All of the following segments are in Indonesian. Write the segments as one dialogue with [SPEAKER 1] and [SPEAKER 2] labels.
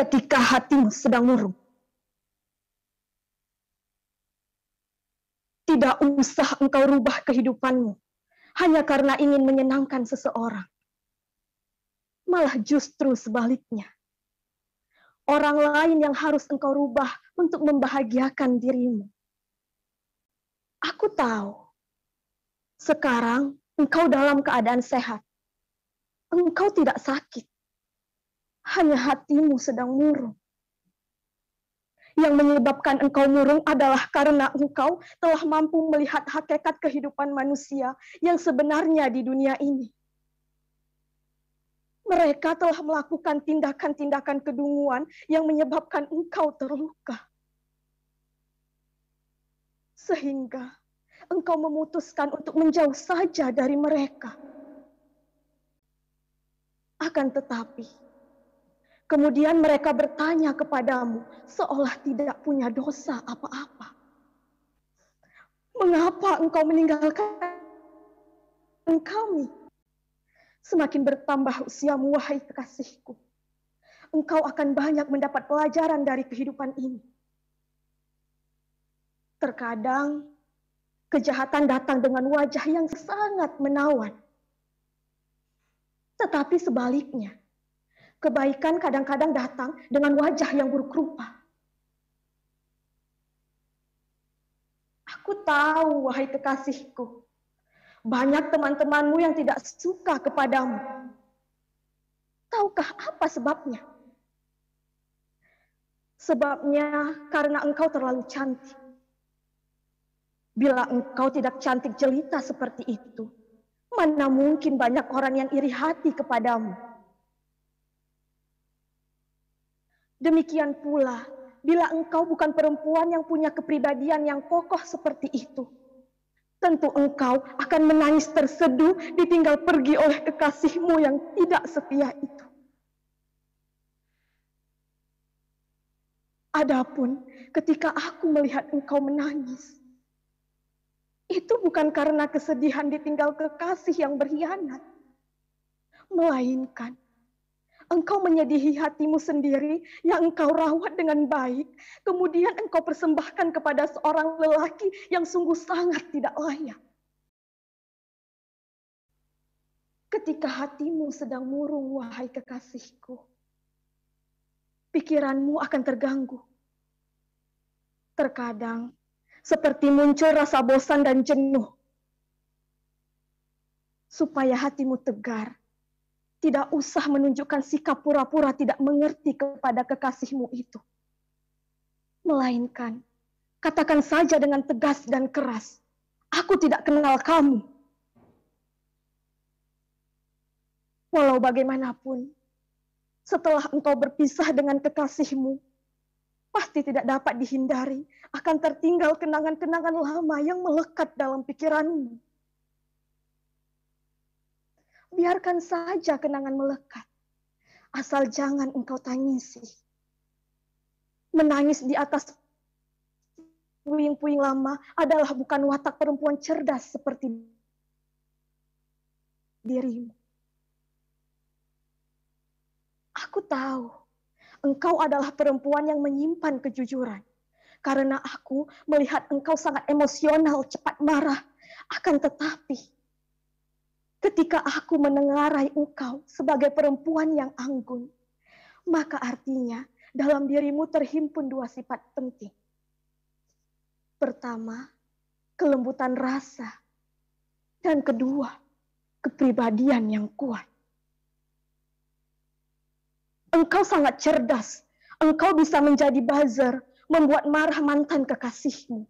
[SPEAKER 1] ketika hatimu sedang murung. Tidak usah engkau rubah kehidupanmu hanya karena ingin menyenangkan seseorang. Malah justru sebaliknya. Orang lain yang harus engkau rubah untuk membahagiakan dirimu. Aku tahu, sekarang engkau dalam keadaan sehat. Engkau tidak sakit. Hanya hatimu sedang murung. Yang menyebabkan engkau murung adalah karena engkau telah mampu melihat hakikat kehidupan manusia yang sebenarnya di dunia ini. Mereka telah melakukan tindakan-tindakan kedunguan yang menyebabkan engkau terluka. Sehingga engkau memutuskan untuk menjauh saja dari mereka. Akan tetapi, kemudian mereka bertanya kepadamu seolah tidak punya dosa apa-apa. Mengapa engkau meninggalkan kami? Semakin bertambah usiamu, wahai kekasihku, engkau akan banyak mendapat pelajaran dari kehidupan ini. Terkadang, kejahatan datang dengan wajah yang sangat menawan. Tetapi sebaliknya, kebaikan kadang-kadang datang dengan wajah yang buruk rupa. Aku tahu, wahai kekasihku, banyak teman-temanmu yang tidak suka kepadamu. Tahukah apa sebabnya? Sebabnya karena engkau terlalu cantik. Bila engkau tidak cantik jelita seperti itu, mana mungkin banyak orang yang iri hati kepadamu. Demikian pula, bila engkau bukan perempuan yang punya kepribadian yang kokoh seperti itu, tentu engkau akan menangis terseduh ditinggal pergi oleh kekasihmu yang tidak setia itu. Adapun ketika aku melihat engkau menangis, itu bukan karena kesedihan ditinggal kekasih yang berkhianat, melainkan engkau menyedihi hatimu sendiri yang engkau rawat dengan baik, kemudian engkau persembahkan kepada seorang lelaki yang sungguh sangat tidak layak. Ketika hatimu sedang murung, wahai kekasihku, pikiranmu akan terganggu. Terkadang, seperti muncul rasa bosan dan jenuh. Supaya hatimu tegar, tidak usah menunjukkan sikap pura-pura tidak mengerti kepada kekasihmu itu. Melainkan, katakan saja dengan tegas dan keras, aku tidak kenal kamu. Walau bagaimanapun, setelah engkau berpisah dengan kekasihmu, pasti tidak dapat dihindari akan tertinggal kenangan-kenangan lama yang melekat dalam pikiranmu. Biarkan saja kenangan melekat, asal jangan engkau tangisi. Menangis di atas puing-puing lama adalah bukan watak perempuan cerdas seperti dirimu. Aku tahu, engkau adalah perempuan yang menyimpan kejujuran. Karena aku melihat engkau sangat emosional, cepat marah. Akan tetapi, ketika aku menengarai engkau sebagai perempuan yang anggun, maka artinya dalam dirimu terhimpun dua sifat penting. Pertama, kelembutan rasa. Dan kedua, kepribadian yang kuat. Engkau sangat cerdas. Engkau bisa menjadi buzzer, membuat marah mantan kekasihmu.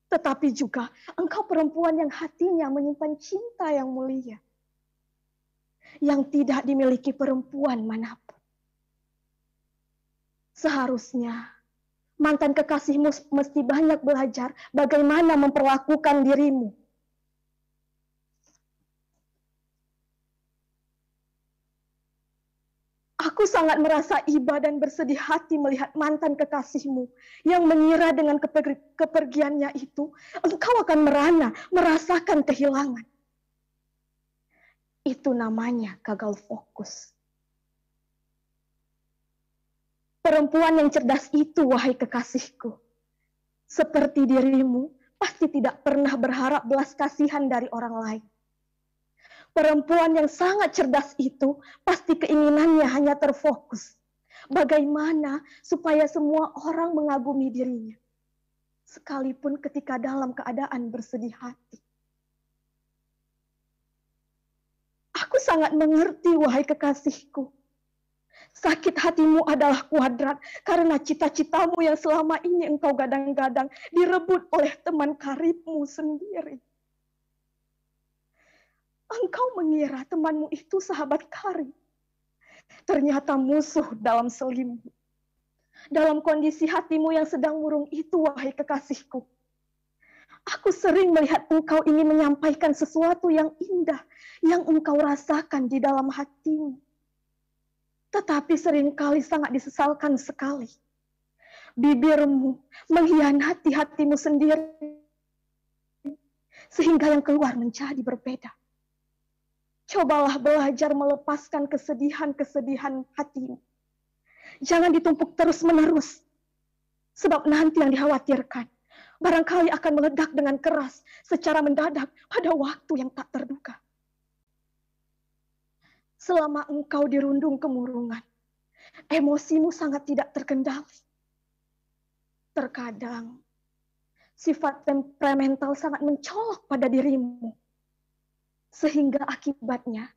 [SPEAKER 1] Tetapi juga engkau perempuan yang hatinya menyimpan cinta yang mulia, yang tidak dimiliki perempuan manapun. Seharusnya mantan kekasihmu mesti banyak belajar bagaimana memperlakukan dirimu. Aku sangat merasa iba dan bersedih hati melihat mantan kekasihmu yang mengira dengan kepergiannya itu, engkau akan merana, merasakan kehilangan. Itu namanya gagal fokus. Perempuan yang cerdas itu, wahai kekasihku, seperti dirimu, pasti tidak pernah berharap belas kasihan dari orang lain. Perempuan yang sangat cerdas itu, pasti keinginannya hanya terfokus. Bagaimana supaya semua orang mengagumi dirinya, sekalipun ketika dalam keadaan bersedih hati. Aku sangat mengerti, wahai kekasihku. Sakit hatimu adalah kuadrat karena cita-citamu yang selama ini engkau gadang-gadang direbut oleh teman karibmu sendiri. Engkau mengira temanmu itu sahabat karib. Ternyata musuh dalam selimut. Dalam kondisi hatimu yang sedang murung itu, wahai kekasihku, aku sering melihat engkau ingin menyampaikan sesuatu yang indah yang engkau rasakan di dalam hatimu. Tetapi seringkali sangat disesalkan sekali. Bibirmu mengkhianati hatimu sendiri, sehingga yang keluar menjadi berbeda. Cobalah belajar melepaskan kesedihan-kesedihan hatimu. Jangan ditumpuk terus-menerus, sebab nanti yang dikhawatirkan barangkali akan meledak dengan keras secara mendadak pada waktu yang tak terduga. Selama engkau dirundung kemurungan, emosimu sangat tidak terkendali. Terkadang, sifat temperamental sangat mencolok pada dirimu. Sehingga akibatnya,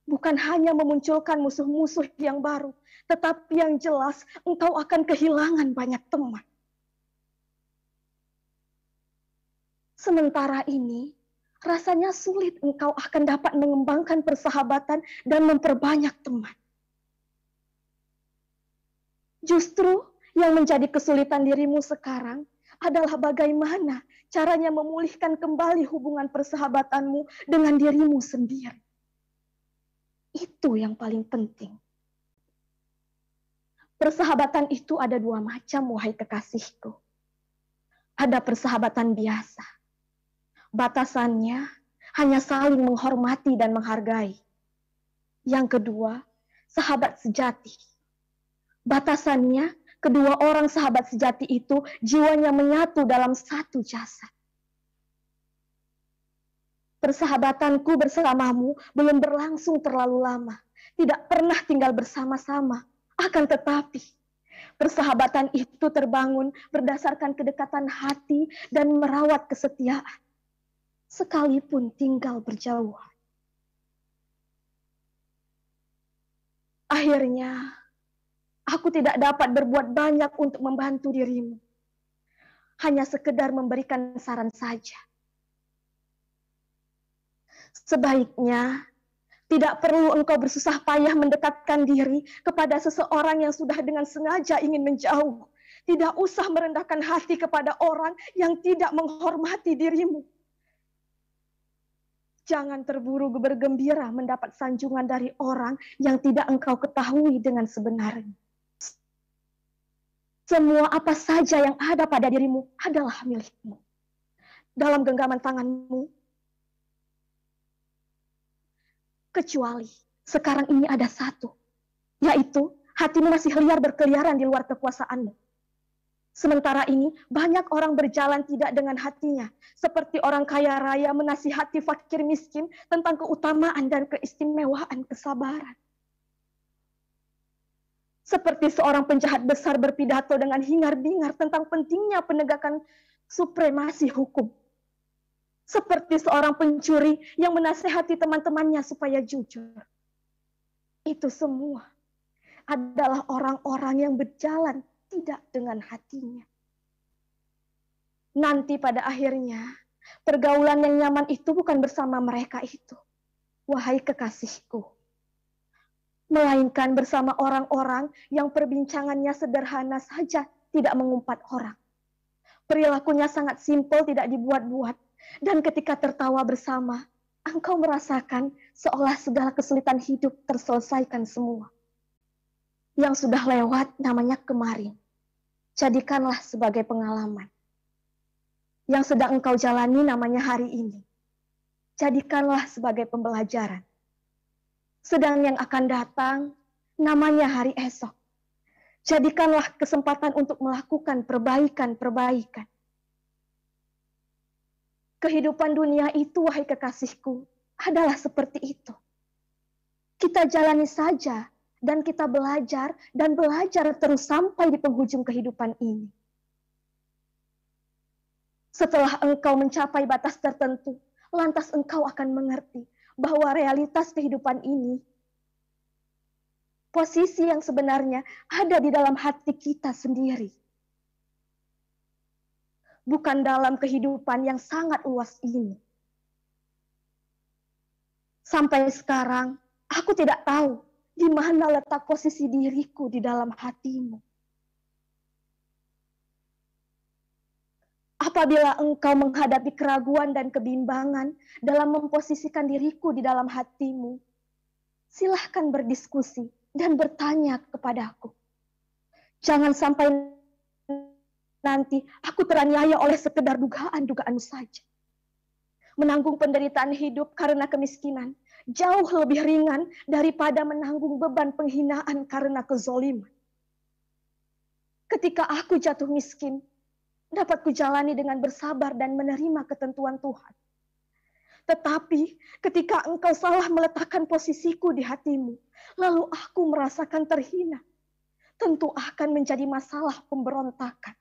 [SPEAKER 1] bukan hanya memunculkan musuh-musuh yang baru, tetapi yang jelas engkau akan kehilangan banyak teman. Sementara ini, rasanya sulit engkau akan dapat mengembangkan persahabatan dan memperbanyak teman. Justru yang menjadi kesulitan dirimu sekarang adalah bagaimana caranya memulihkan kembali hubungan persahabatanmu dengan dirimu sendiri. Itu yang paling penting. Persahabatan itu ada dua macam, wahai kekasihku. Ada persahabatan biasa. Batasannya hanya saling menghormati dan menghargai. Yang kedua, sahabat sejati. Batasannya, kedua orang sahabat sejati itu jiwanya menyatu dalam satu jasad. Persahabatanku bersamamu belum berlangsung terlalu lama. Tidak pernah tinggal bersama-sama. Akan tetapi, persahabatan itu terbangun berdasarkan kedekatan hati dan merawat kesetiaan. Sekalipun tinggal berjauhan. Akhirnya, aku tidak dapat berbuat banyak untuk membantu dirimu. Hanya sekedar memberikan saran saja. Sebaiknya, tidak perlu engkau bersusah payah mendekatkan diri kepada seseorang yang sudah dengan sengaja ingin menjauh. Tidak usah merendahkan hati kepada orang yang tidak menghormati dirimu. Jangan terburu bergembira mendapat sanjungan dari orang yang tidak engkau ketahui dengan sebenarnya. Semua apa saja yang ada pada dirimu adalah milikmu. Dalam genggaman tanganmu. Kecuali sekarang ini ada satu, yaitu hatimu masih liar berkeliaran di luar kekuasaanmu. Sementara ini banyak orang berjalan tidak dengan hatinya, seperti orang kaya raya menasihati fakir miskin tentang keutamaan dan keistimewaan kesabaran. Seperti seorang penjahat besar berpidato dengan hingar-bingar tentang pentingnya penegakan supremasi hukum. Seperti seorang pencuri yang menasehati teman-temannya supaya jujur. Itu semua adalah orang-orang yang berjalan tidak dengan hatinya. Nanti pada akhirnya, pergaulan yang nyaman itu bukan bersama mereka itu, wahai kekasihku. Melainkan bersama orang-orang yang perbincangannya sederhana saja, tidak mengumpat orang. Perilakunya sangat simpel, tidak dibuat-buat. Dan ketika tertawa bersama, engkau merasakan seolah segala kesulitan hidup terselesaikan semua. Yang sudah lewat namanya kemarin. Jadikanlah sebagai pengalaman. Yang sedang engkau jalani namanya hari ini. Jadikanlah sebagai pembelajaran. Sedang yang akan datang namanya hari esok. Jadikanlah kesempatan untuk melakukan perbaikan-perbaikan. Kehidupan dunia itu, wahai kekasihku, adalah seperti itu. Kita jalani saja, dan kita belajar dan belajar terus sampai di penghujung kehidupan ini. Setelah engkau mencapai batas tertentu, lantas engkau akan mengerti bahwa realitas kehidupan ini, posisi yang sebenarnya ada di dalam hati kita sendiri. Bukan dalam kehidupan yang sangat luas ini. Sampai sekarang, aku tidak tahu di mana letak posisi diriku di dalam hatimu. Apabila engkau menghadapi keraguan dan kebimbangan dalam memposisikan diriku di dalam hatimu, silahkan berdiskusi dan bertanya kepadaku. Jangan sampai nanti aku teraniaya oleh sekedar dugaan-dugaanmu saja. Menanggung penderitaan hidup karena kemiskinan jauh lebih ringan daripada menanggung beban penghinaan karena kezoliman. Ketika aku jatuh miskin, dapat kujalani dengan bersabar dan menerima ketentuan Tuhan. Tetapi ketika engkau salah meletakkan posisiku di hatimu, lalu aku merasakan terhina, tentu akan menjadi masalah pemberontakan.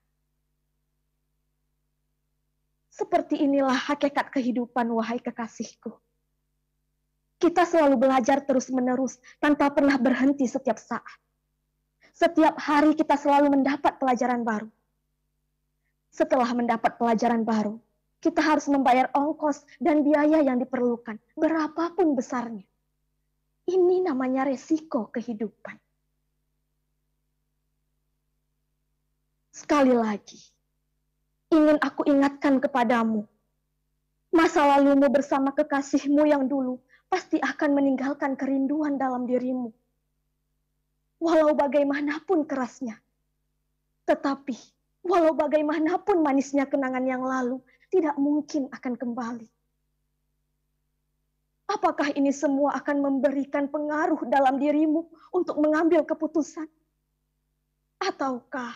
[SPEAKER 1] Seperti inilah hakikat kehidupan, wahai kekasihku. Kita selalu belajar terus-menerus tanpa pernah berhenti setiap saat. Setiap hari kita selalu mendapat pelajaran baru. Setelah mendapat pelajaran baru, kita harus membayar ongkos dan biaya yang diperlukan, berapapun besarnya. Ini namanya resiko kehidupan. Sekali lagi, ingin aku ingatkan kepadamu, masa lalumu bersama kekasihmu yang dulu pasti akan meninggalkan kerinduan dalam dirimu. Walau bagaimanapun kerasnya, tetapi walau bagaimanapun manisnya kenangan yang lalu, tidak mungkin akan kembali. Apakah ini semua akan memberikan pengaruh dalam dirimu untuk mengambil keputusan? Ataukah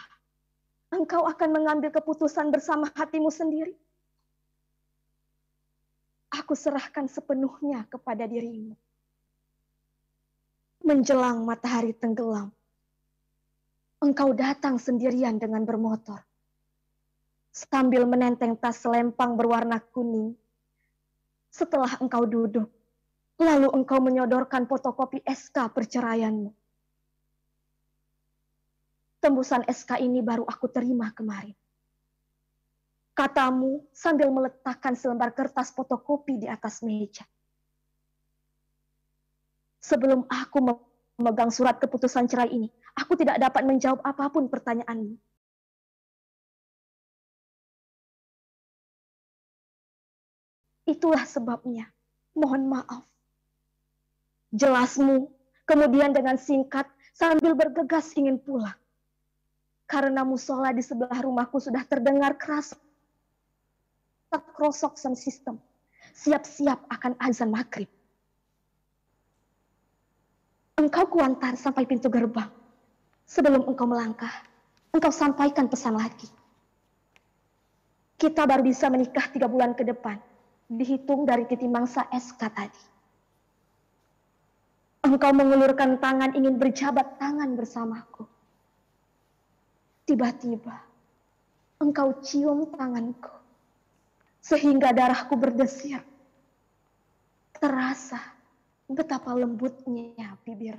[SPEAKER 1] engkau akan mengambil keputusan bersama hatimu sendiri? Aku serahkan sepenuhnya kepada dirimu. Menjelang matahari tenggelam, engkau datang sendirian dengan bermotor. Sambil menenteng tas selempang berwarna kuning. Setelah engkau duduk, lalu engkau menyodorkan fotokopi SK perceraianmu. Tembusan SK ini baru aku terima kemarin. Katamu sambil meletakkan selembar kertas fotokopi di atas meja. Sebelum aku memegang surat keputusan cerai ini, aku tidak dapat menjawab apapun pertanyaanmu. Itulah sebabnya, mohon maaf. Jelasmu, kemudian dengan singkat sambil bergegas ingin pulang. Karena musola di sebelah rumahku sudah terdengar keras krosok sound system. Siap-siap akan azan maghrib. Engkau kuantar sampai pintu gerbang. Sebelum engkau melangkah, engkau sampaikan pesan lagi. Kita baru bisa menikah 3 bulan ke depan, dihitung dari titik mangsa SK tadi. Engkau mengulurkan tangan ingin berjabat tangan bersamaku. Tiba-tiba, engkau cium tanganku, sehingga darahku berdesir. Terasa betapa lembutnya bibir.